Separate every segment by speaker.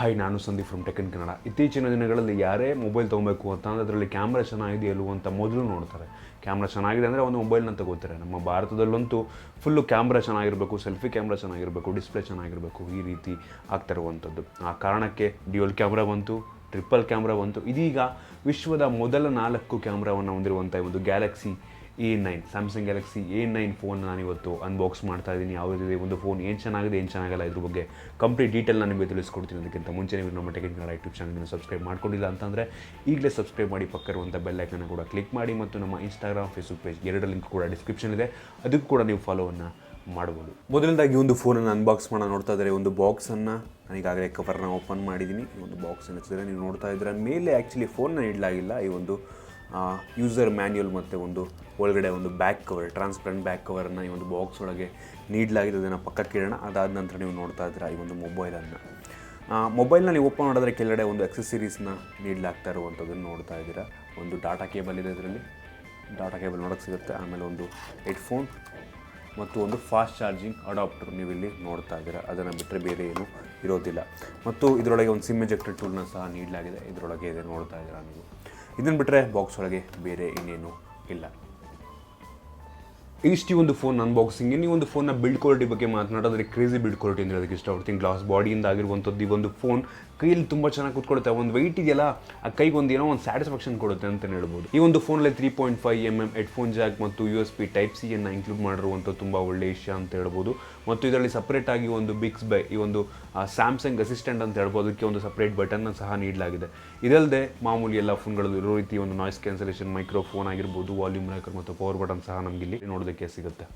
Speaker 1: Hi, ನಾನು Sandeep from tech in Kannada. ಇತ್ತೀಚಿನ ದಿನಗಳಲ್ಲಿ ಯಾರೇ ಮೊಬೈಲ್ ತೊಗೊಬೇಕು ಅಂತ ಅಂದರೆ ಅದರಲ್ಲಿ ಕ್ಯಾಮ್ರಾ ಚೆನ್ನಾಗಿದೆಯಲ್ವ ಅಂತ ಮೊದಲು ನೋಡ್ತಾರೆ. ಕ್ಯಾಮ್ರಾ ಚೆನ್ನಾಗಿದೆ ಅಂದರೆ ಒಂದು ಮೊಬೈಲ್ನ ತಗೋತಾರೆ. ನಮ್ಮ ಭಾರತದಲ್ಲಂತೂ ಫುಲ್ಲು ಕ್ಯಾಮ್ರಾ ಚೆನ್ನಾಗಿರಬೇಕು, ಸೆಲ್ಫಿ ಕ್ಯಾಮ್ರಾ ಚೆನ್ನಾಗಿರಬೇಕು, ಡಿಸ್ಪ್ಲೇ ಚೆನ್ನಾಗಿರಬೇಕು, ಈ ರೀತಿ ಆಗ್ತಾ ಇರುವಂಥದ್ದು. ಆ ಕಾರಣಕ್ಕೆ ಡ್ಯುಯಲ್ ಕ್ಯಾಮ್ರಾ ಬಂತು, ಟ್ರಿಪಲ್ ಕ್ಯಾಮ್ರಾ ಬಂತು. ಇದೀಗ ವಿಶ್ವದ ಮೊದಲ 4 ಕ್ಯಾಮ್ರಾವನ್ನು ಹೊಂದಿರುವಂಥ ಒಂದು Galaxy A9 Samsung Galaxy A9 phone ನಾನಿವತ್ತು ಅನ್ಬಾಕ್ಸ್ ಮಾಡ್ತಾ ಇದ್ದೀನಿ. ಯಾವುದಿದೆ ಒಂದು ಫೋನ್ ಏನು ಚೆನ್ನಾಗಿದೆ, ಏನು ಚೆನ್ನಾಗಲ್ಲ, ಇದ್ರ ಬಗ್ಗೆ ಕಂಪ್ಲೀಟ್ ಡೀಟೇಲ್ ನಾನು ನಿಮಗೆ ತಿಳಿಸ್ಕೊಡ್ತೀನಿ. ಅದಕ್ಕಿಂತ ಮುಂಚೆ ನೀವು ನಮ್ಮ ಟೆಕ್ ಇನ್ ಕನ್ನಡ ಯೂಟ್ಯೂಬ್ ಚಾನಲ್ನ ಸಬ್ಸ್ಕ್ರೈಬ್ ಮಾಡ್ಕೊಂಡಿಲ್ಲ ಅಂತಂದರೆ ಈಗಲೇ ಸಬ್ಸ್ಕ್ರೈಬ್ ಮಾಡಿ, ಪಕ್ಕ ಇರುವಂಥ ಬೆಲ್ ಐಕನ್ನ ಕೂಡ ಕ್ಲಿಕ್ ಮಾಡಿ. ಮತ್ತು ನಮ್ಮ ಇನ್ಸ್ಟಾಗ್ರಾಮ್, ಫೇಸ್ಬುಕ್ ಪೇಜ್ ಎರಡರ ಲಿಂಕ್ ಕೂಡ ಡಿಸ್ಕ್ರಿಪ್ಷನ್ ಇದೆ, ಅದಕ್ಕೂ ಕೂಡ ನೀವು ಫಾಲೋವನ್ನು ಮಾಡ್ಬೋದು. ಮೊದಲನೇದಾಗಿ ಒಂದು ಫೋನನ್ನು ಅನ್ಬಾಕ್ಸ್ ಮಾಡೋಣ. ನೋಡ್ತಾ ಇದ್ದಾರೆ ಒಂದು ಬಾಕ್ಸನ್ನು ನಾನೀಗಾಗಲೇ ಕವರ್ನ ಓಪನ್ ಮಾಡಿದ್ದೀನಿ. ಈ ಒಂದು ಬಾಕ್ಸನ್ನು ಹಚ್ಚಿದರೆ ನೀವು ನೋಡ್ತಾ ಇದ್ದೀರ ಮೇಲೆ ಆ್ಯಕ್ಚುಲಿ ಫೋನ್ನ ಇಡಲಾಗಿಲ್ಲ. ಈ ಒಂದು ಯೂಸರ್ ಮ್ಯಾನ್ಯುಯಲ್ ಮತ್ತು ಒಂದು ಒಳಗಡೆ ಒಂದು ಬ್ಯಾಕ್ ಕವರ್, ಟ್ರಾನ್ಸ್ಪರೆಂಟ್ ಬ್ಯಾಕ್ ಕವರನ್ನು ಈ ಒಂದು ಬಾಕ್ಸ್ ಒಳಗೆ ನೀಡಲಾಗಿದೆ. ಅದನ್ನು ಪಕ್ಕಕ್ಕೆ ಇಡೋಣ. ಅದಾದ ನಂತರ ನೀವು ನೋಡ್ತಾ ಇದ್ದೀರಾ ಈ ಒಂದು ಮೊಬೈಲ್ನ ನೀವು ಓಪನ್ ಮಾಡಿದ್ರೆ ಕೆಳಗಡೆ ಒಂದು ಅಕ್ಸೆಸರೀಸ್ನ ನೀಡಲಾಗ್ತಾ ಇರುವಂಥದ್ದನ್ನು ನೋಡ್ತಾ ಇದ್ದೀರಾ. ಒಂದು ಡಾಟಾ ಕೇಬಲ್ ಇದೆ, ಇದರಲ್ಲಿ ಡಾಟಾ ಕೇಬಲ್ ನೋಡೋಕ್ಕೆ ಸಿಗುತ್ತೆ. ಆಮೇಲೆ ಒಂದು ಹೆಡ್ಫೋನ್ ಮತ್ತು ಒಂದು ಫಾಸ್ಟ್ ಚಾರ್ಜಿಂಗ್ ಅಡಾಪ್ಟರ್ ನೀವು ಇಲ್ಲಿ ನೋಡ್ತಾ ಇದ್ದೀರಾ. ಅದನ್ನು ಬಿಟ್ಟರೆ ಬೇರೆ ಏನೂ ಇರೋದಿಲ್ಲ. ಮತ್ತು ಇದರೊಳಗೆ ಒಂದು ಸಿಮ್ ಎಜೆಕ್ಟರ್ ಟೂಲ್ನ ಸಹ ನೀಡಲಾಗಿದೆ. ಇದರೊಳಗೆ ಇದೆ, ನೋಡ್ತಾ ಇದ್ದೀರಾ ನೀವು. ಇದನ್ನು ಬಿಟ್ಟರೆ ಬಾಕ್ಸ್ ಒಳಗೆ ಬೇರೆ ಇನ್ನೇನು ಇಲ್ಲ. ಇಷ್ಟು ಒಂದು ಫೋನ್ ಅನ್ಬಾಕ್ಸಿಂಗ್. ಈ ಒಂದು ಫೋನ್ನ ಬಿಲ್ಡ್ ಕ್ವಾಲಿಟಿ ಬಗ್ಗೆ ಮಾತನಾಡೋದ್ರೆ ಕ್ರೇಜಿ ಬಿಲ್ಡ್ ಕ್ವಾಲಿಟಿ ಅಂದರೆ ಅದಕ್ಕೆ ಇಷ್ಟಪಡ್ತೀನಿ. ಗ್ಲಾಸ್ ಬಾಡಿಯಿಂದ ಆಗಿರುವಂಥದ್ದು ಈ ಒಂದು ಫೋನ್ ಕೈಯಲ್ಲಿ ತುಂಬ ಚೆನ್ನಾಗಿ ಕೂತ್ಕೊಳುತ್ತೆ. ಒಂದು ವೆಯ್ಟ್ ಇದೆಯಲ್ಲ, ಆ ಕೈಗೆ ಒಂದು ಏನೋ ಒಂದು ಸ್ಯಾಟಿಸ್ಫ್ಯಾಕ್ಷನ್ ಕೊಡುತ್ತೆ ಅಂತಲೇ ಹೇಳ್ಬೋದು. ಈ ಒಂದು ಫೋನಲ್ಲಿ 3.5 mm ಹೆಡ್ಫೋನ್ ಜಾಕ್ ಮತ್ತು USB Type-C ಇನ್ಕ್ಲೂಡ್ ಮಾಡಿರುವಂಥ ತುಂಬ ಒಳ್ಳೆಯ ವಿಷಯ ಅಂತ ಹೇಳ್ಬೋದು. ಮತ್ತು ಇದರಲ್ಲಿ ಸಪ್ರೇಟಾಗಿ ಒಂದು ಬಿಕ್ಸ್ ಬೈ ಈ ಒಂದು ಸ್ಯಾಮ್ಸಂಗ್ ಅಸಿಸ್ಟೆಂಟ್ ಅಂತ ಹೇಳ್ಬೋದು, ಅದಕ್ಕೆ ಒಂದು ಸಪ್ರೇಟ್ ಬಟನ್ನ ಸಹ ನೀಡಲಾಗಿದೆ. ಇದಲ್ಲದೆ ಮಾಮೂಲಿ ಎಲ್ಲ ಫೋನ್ಗಳಲ್ಲಿ ಇರೋ ರೀತಿ ಒಂದು ನಾಯ್ಸ್ ಕ್ಯಾನ್ಸಲೇಷನ್ ಮೈಕ್ರೋಫೋನ್ ಆಗಿರ್ಬೋದು, ವಾಲ್ಯೂಮ್ ಲಾಕರ್ ಮತ್ತು ಪವರ್ ಬಟನ್ ಸಹ ನಮಗಿಲ್ಲಿ ನೋಡೋದಕ್ಕೆ ಸಿಗುತ್ತೆ.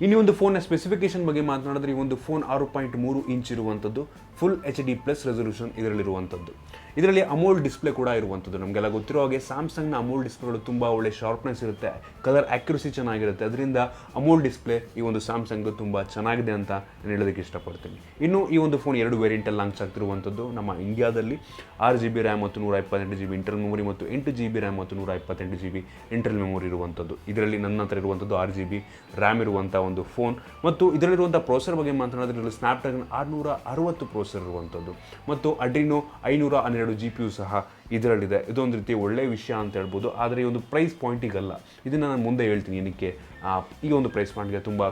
Speaker 1: ಇನ್ನು ಒಂದು ಫೋನ್ನ ಸ್ಪೆಸಿಫಿಕೇಶನ್ ಬಗ್ಗೆ ಮಾತನಾಡಿದ್ರೆ ಈ ಒಂದು ಫೋನ್ 6.3 ಇಂಚ್ ಇರುವಂಥದ್ದು, ಫುಲ್ HD+ ರೆಸೊಲ್ಯೂಷನ್ ಇದರಲ್ಲಿರುವಂಥದ್ದು. ಇದರಲ್ಲಿ ಅಮೋಲ್ಡ್ ಡಿಸ್ಪ್ಲೇ ಕೂಡ ಇರುವಂಥದ್ದು. ನಮಗೆಲ್ಲ ಗೊತ್ತಿರೋ ಹಾಗೆ ಸ್ಯಾಮ್ಸಂಗ್ನ ಅಮೋಲ್ಡ್ ಡಿಸ್ಪ್ಲೇಗಳು ತುಂಬ ಒಳ್ಳೆ ಶಾರ್ಪ್ನೆಸ್ ಇರುತ್ತೆ, ಕಲರ್ ಆ್ಯಕ್ಯುರಸಿ ಚೆನ್ನಾಗಿರುತ್ತೆ. ಅದರಿಂದ ಅಮೋಲ್ಡ್ ಡಿಸ್ಪ್ಲೇ ಈ ಒಂದು ಸ್ಯಾಮ್ಸಂಗ್ ತುಂಬ ಚೆನ್ನಾಗಿದೆ ಅಂತ ನಾನು ಹೇಳೋದಕ್ಕೆ ಇಷ್ಟಪಡ್ತೀನಿ. ಇನ್ನು ಈ ಒಂದು ಫೋನ್ 2 ವೇರಿಯಂಟಲ್ಲಿ ಲಾಂಚ್ ಆಗ್ತಿರುವಂಥದ್ದು. ನಮ್ಮ ಇಂಡಿಯಾದಲ್ಲಿ 6GB ರ್ಯಾಮ್ ಮತ್ತು 128GB ಇಂಟರ್ನಲ್ ಮೆಮೊರಿ ಮತ್ತು 8GB ರ್ಯಾಮ್ ಮತ್ತು 128GB ಇಂಟರ್ನಲ್ ಮೆಮೊರಿ ಇರುವಂಥದ್ದು. ಇದರಲ್ಲಿ ನನ್ನ ಹತ್ರ ಇರುವಂಥದ್ದು 6GB ರ್ಯಾಮ್ ಇರುವಂಥ ಒಂದು ಫೋನ್. ಮತ್ತು ಇದರಲ್ಲಿರುವಂಥ ಪ್ರೊಸೆಸರ್ ಬಗ್ಗೆ ಮಾತನಾಡಿದ್ರೆ ಸ್ನ್ಯಾಪ್ಡ್ರ್ಯಾಗನ್ 660 ಪ್ರೊಸೆಸರ್ ಇರುವಂಥದ್ದು ಮತ್ತು ಅಡ್ರಿನೋ 512 GPU ಸಹ ಇದರಲ್ಲಿದೆ. ಇದೊಂದು ರೀತಿ ಒಳ್ಳೆಯ ವಿಷಯ ಅಂತ ಹೇಳ್ಬೋದು. ಆದರೆ ಈ ಒಂದು ಪ್ರೈಸ್ ಪಾಯಿಂಟಿಗಲ್ಲ, ಇದನ್ನು ನಾನು ಮುಂದೆ ಹೇಳ್ತೀನಿ ಏನಕ್ಕೆ ಈ ಒಂದು ಪ್ರೈಸ್ ಪಾಯಿಂಟ್ಗೆ ತುಂಬ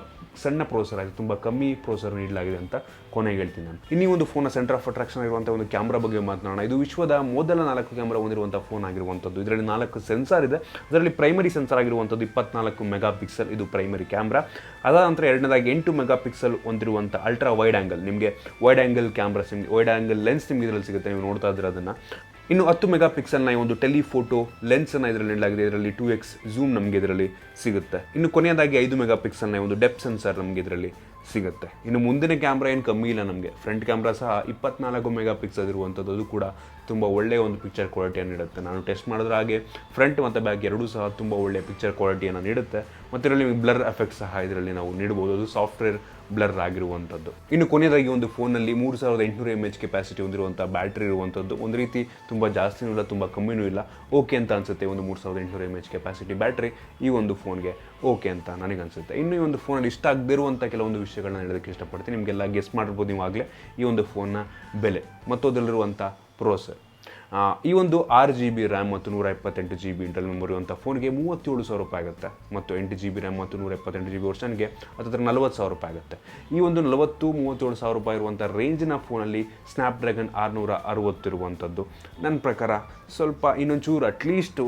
Speaker 1: ಸಣ್ಣ ಪ್ರೊಸೆಸರ್ ಆಗಿದೆ, ತುಂಬ ಕಮ್ಮಿ ಪ್ರೊಸೆಸರ್ ನೀಡಲಾಗಿದೆ ಅಂತ ಕೊನೆಗೆ ಹೇಳ್ತೀನಿ ನಾನು. ಇನ್ನೂ ಒಂದು ಫೋನ್ನ ಸೆಂಟರ್ ಆಫ್ ಅಟ್ರಾಕ್ಷನ್ ಆಗಿರುವಂಥ ಒಂದು ಕ್ಯಾಮ್ರಾ ಬಗ್ಗೆ ಮಾತನಾಡೋಣ. ಇದು ವಿಶ್ವದ ಮೊದಲ 4 ಕ್ಯಾಮ್ರಾ ಹೊಂದಿರುವಂಥ ಫೋನ್ ಆಗಿರುವಂಥದ್ದು. ಇದರಲ್ಲಿ 4 ಸೆನ್ಸಾರ್ ಇದೆ. ಅದರಲ್ಲಿ ಪ್ರೈಮರಿ ಸೆನ್ಸಾರ್ ಆಗಿರುವಂಥದ್ದು 24 ಮೆಗಾಪಿಕ್ಸೆಲ್, ಇದು ಪ್ರೈಮರಿ ಕ್ಯಾಮ್ರಾ. ಅದಾದ ನಂತರ ಎರಡನೇದಾಗಿ 8 ಮೆಗಾಪಿಕ್ಸೆಲ್ ಹೊಂದಿರುವಂಥ ಅಲ್ಟ್ರಾ ವೈಡ್ ಆ್ಯಂಗಲ್, ನಿಮಗೆ wide angle camera wide angle lens ನಿಮಗೆ ಇದರಲ್ಲಿ ಸಿಗುತ್ತೆ, ನೀವು ನೋಡ್ತಾ ಇದ್ರೆ ಅದನ್ನು. ಇನ್ನು 10 ಮೆಗಾಪಿಕ್ಸೆಲ್ನ ಈ ಒಂದು ಟೆಲಿಫೋಟೋ ಲೆನ್ಸನ್ನು ಇದರಲ್ಲಿ ನೀಡಲಾಗಿದೆ. ಇದರಲ್ಲಿ 2x ಝೂಮ್ ನಮಗೆ ಇದರಲ್ಲಿ ಸಿಗುತ್ತೆ. ಇನ್ನು ಕೊನೆಯದಾಗಿ 5 ಮೆಗಾಪಿಕ್ಸೆಲ್ನ ಒಂದು ಡೆಪ್ತ್ ಸೆನ್ಸರ್ ನಮಗೆ ಇದರಲ್ಲಿ ಸಿಗುತ್ತೆ. ಇನ್ನು ಮುಂದಿನ ಕ್ಯಾಮ್ರಾ ಏನು ಕಮ್ಮಿ ಇಲ್ಲ, ನಮಗೆ ಫ್ರಂಟ್ ಕ್ಯಾಮ್ರಾ ಸಹ 24 ಮೆಗಾಪಿಕ್ಸೆಲ್ ಇರುವಂಥದ್ದು. ಅದು ಕೂಡ ತುಂಬ ಒಳ್ಳೆಯ ಒಂದು ಪಿಕ್ಚರ್ ಕ್ವಾಲಿಟಿಯನ್ನು ನೀಡುತ್ತೆ. ನಾನು ಟೆಸ್ಟ್ ಮಾಡಿದ್ರೆ ಹಾಗೆ ಫ್ರಂಟ್ ಮತ್ತು ಬ್ಯಾಕ್ ಎರಡೂ ಸಹ ತುಂಬ ಒಳ್ಳೆಯ ಪಿಕ್ಚರ್ ಕ್ವಾಲಿಟಿಯನ್ನು ನೀಡುತ್ತೆ. ಮತ್ತು ಇದರಲ್ಲಿ ಬ್ಲರ್ ಎಫೆಕ್ಟ್ ಸಹ ಇದರಲ್ಲಿ ನಾವು ನೀಡ್ಬೋದು, ಅದು ಸಾಫ್ಟ್ವೇರ್ ಬ್ಲರ್ ಆಗಿರುವಂಥದ್ದು. ಇನ್ನು ಕೊನೆಯದಾಗಿ ಒಂದು ಫೋನಲ್ಲಿ 3800 mAh ಕೆಪಾಸಿಟಿ ಹೊಂದಿರುವಂಥ ಬ್ಯಾಟ್ರಿ ಇರುವಂಥದ್ದು. ಒಂದು ರೀತಿ ತುಂಬ ಜಾಸ್ತಿನೂ ಇಲ್ಲ, ತುಂಬ ಕಮ್ಮಿನೂ ಇಲ್ಲ, ಓಕೆ ಅಂತ ಅನಿಸುತ್ತೆ. ಒಂದು 3800 mAh ಕೆಪಾಸಿಟಿ ಬ್ಯಾಟ್ರಿ ಈ ಒಂದು ಫೋನ್ಗೆ ಓಕೆ ಅಂತ ನನಗನ್ಸುತ್ತೆ. ಇನ್ನು ಈ ಒಂದು ಫೋನಲ್ಲಿ ಇಷ್ಟ ಆಗದಿರುವಂಥ ಕೆಲವೊಂದು ವಿಷಯಗಳನ್ನ ಹೇಳೋದಕ್ಕೆ ಇಷ್ಟಪಡ್ತೀನಿ. ನಿಮಗೆಲ್ಲ ಗೆಸ್ ಮಾಡಿರ್ಬೋದು ನೀವು ಆಗಲೇ ಈ ಒಂದು ಫೋನ್ನ ಬೆಲೆ ಮತ್ತು ಅದರಲ್ಲಿರುವಂಥ ಪ್ರೊಸೆಸರ್. ಈ ಒಂದು 6GB ರ್ಯಾಮ್ ಮತ್ತು 128GB ಇಂಟರ್ನಲ್ ಮೆಮೊರಿ ಅಂತ ಫೋನ್ಗೆ 37,000 ರೂಪಾಯಿ ಆಗುತ್ತೆ. ಮತ್ತು 8GB ರ್ಯಾಮ್ ಮತ್ತು 128GB ವರ್ಷನ್ಗೆ ಹತ್ತಿರ 40,000 ರೂಪಾಯಿ ಆಗುತ್ತೆ. ಈ ಒಂದು 37,000 ರೂಪಾಯಿ ಇರುವಂಥ ರೇಂಜಿನ ಫೋನಲ್ಲಿ ಸ್ನ್ಯಾಪ್ಡ್ರ್ಯಾಗನ್ 660 ಇರುವಂಥದ್ದು ನನ್ನ ಪ್ರಕಾರ ಸ್ವಲ್ಪ ಇನ್ನೊಂಚೂರು ಅಟ್ಲೀಸ್ಟು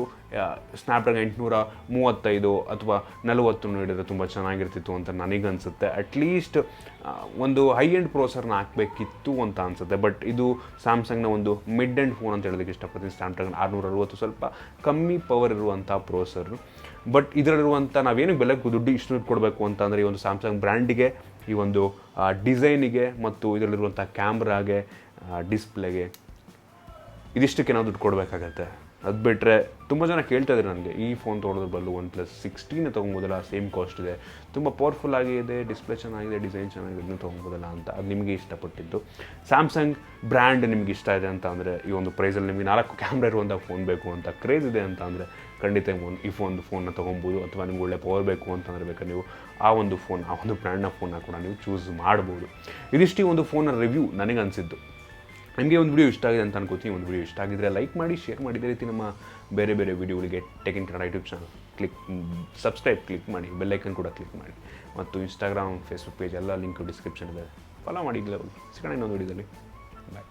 Speaker 1: ಸ್ನ್ಯಾಪ್ಡ್ರ್ಯಾಗನ್ 835 ಅಥವಾ 40 ನೀಡಿದರೆ ತುಂಬ ಚೆನ್ನಾಗಿರ್ತಿತ್ತು ಅಂತ ನನಗನ್ಸುತ್ತೆ. ಅಟ್ಲೀಸ್ಟ್ ಒಂದು ಹೈ ಎಂಡ್ ಪ್ರೊಸೆಸರ್ನ ಹಾಕಬೇಕಿತ್ತು ಅಂತ ಅನಿಸುತ್ತೆ. ಬಟ್ ಇದು ಸ್ಯಾಮ್ಸಂಗ್ನ ಒಂದು ಮಿಡ್ ಎಂಡ್ ಫೋನ್ ಅಂತ ಹೇಳೋದಕ್ಕೆ ಇಷ್ಟಪಡ್ತೀನಿ. ಸ್ನ್ಯಾಪ್ಡ್ರ್ಯಾಗನ್ 660 ಸ್ವಲ್ಪ ಕಮ್ಮಿ ಪವರ್ ಇರುವಂಥ ಪ್ರೊಸೆಸರು. ಬಟ್ ಇದರಲ್ಲಿರುವಂಥ ನಾವೇನು ಬೆಲೆ ದುಡ್ಡು ಇಷ್ಟು ಕೊಡಬೇಕು ಅಂತಂದರೆ ಈ ಒಂದು ಸ್ಯಾಮ್ಸಂಗ್ ಬ್ರ್ಯಾಂಡಿಗೆ, ಈ ಒಂದು ಡಿಸೈನಿಗೆ ಮತ್ತು ಇದರಲ್ಲಿರುವಂಥ ಕ್ಯಾಮ್ರಾಗೆ, ಡಿಸ್ಪ್ಲೇಗೆ, ಇದಿಷ್ಟಕ್ಕೆ ನಾವು ದುಡ್ಡು ಕೊಡಬೇಕಾಗತ್ತೆ. ಅದು ಬಿಟ್ಟರೆ ತುಂಬ ಜನ ಕೇಳ್ತಾ ಇದ್ದಾರೆ ನನಗೆ, ಈ ಫೋನ್ ತೊಗೊಳೋದ್ರ ಬದಲು OnePlus 16 ತೊಗೊಬೋದಲ್ಲ, ಸೇಮ್ ಕಾಸ್ಟ್ ಇದೆ, ತುಂಬ ಪವರ್ಫುಲ್ ಆಗಿದೆ, ಡಿಸ್ಪ್ಲೇ ಚೆನ್ನಾಗಿದೆ, ಡಿಸೈನ್ ಚೆನ್ನಾಗಿದೆ, ಇದನ್ನು ತೊಗೊಬೋದಲ್ಲ ಅಂತ. ಅದು ನಿಮಗೆ ಇಷ್ಟಪಟ್ಟಿದ್ದು. ಸ್ಯಾಮ್ಸಂಗ್ ಬ್ರ್ಯಾಂಡ್ ನಿಮ್ಗೆ ಇಷ್ಟ ಇದೆ ಅಂತ ಅಂದರೆ, ಈ ಒಂದು ಪ್ರೈಸಲ್ಲಿ ನಿಮಗೆ 4 ಕ್ಯಾಮ್ರಾ ಇರುವಂಥ ಫೋನ್ ಬೇಕು ಅಂತ ಕ್ರೇಜ್ ಇದೆ ಅಂತ ಅಂದರೆ ಖಂಡಿತ ಈ ಫೋನ್ನ ತೊಗೊಬೋದು. ಅಥವಾ ನಿಮ್ಗೆ ಒಳ್ಳೆ ಪವರ್ ಬೇಕು ಅಂತಂದರೆ ಬೇಕಾದ್ರೆ ನೀವು ಆ ಒಂದು ಬ್ರ್ಯಾಂಡ್ನ ಫೋನ್ನ ಕೂಡ ನೀವು ಚೂಸ್ ಮಾಡ್ಬೋದು. ಇದಿಷ್ಟು ಈ ಒಂದು ಫೋನ್ನ ರಿವ್ಯೂ ನನಗೆ ಅನಿಸಿದ್ದು. ನಿಮಗೆ ಒಂದು ವಿಡಿಯೋ ಇಷ್ಟ ಆಗಿದೆ ಅಂತ ಅನ್ಕೋತೀನಿ. ಒಂದು ವಿಡಿಯೋ ಇಷ್ಟ ಆಗಿದ್ರೆ ಲೈಕ್ ಮಾಡಿ, ಶೇರ್ ಮಾಡಿ. ಇದೇ ರೀತಿ ನಮ್ಮ ಬೇರೆ ಬೇರೆ ವಿಡಿಯೋಗಳಿಗೆ tech in Kannada YouTube channel subscribe click ಮಾಡಿ, ಬೆಲ್ಲೈಕನ್ ಕೂಡ ಕ್ಲಿಕ್ ಮಾಡಿ. ಮತ್ತು ಇನ್ಸ್ಟಾಗ್ರಾಮ್, ಫೇಸ್ಬುಕ್ ಪೇಜ್ ಎಲ್ಲ ಲಿಂಕ್ ಡಿಸ್ಕ್ರಿಪ್ಷನ್ ಇದೆ, ಫಾಲೋ ಮಾಡಿ. ಸಿಗೋಣ ಇನ್ನೊಂದು ವಿಡಿಯೋದಲ್ಲಿ. ಬಾಯ್.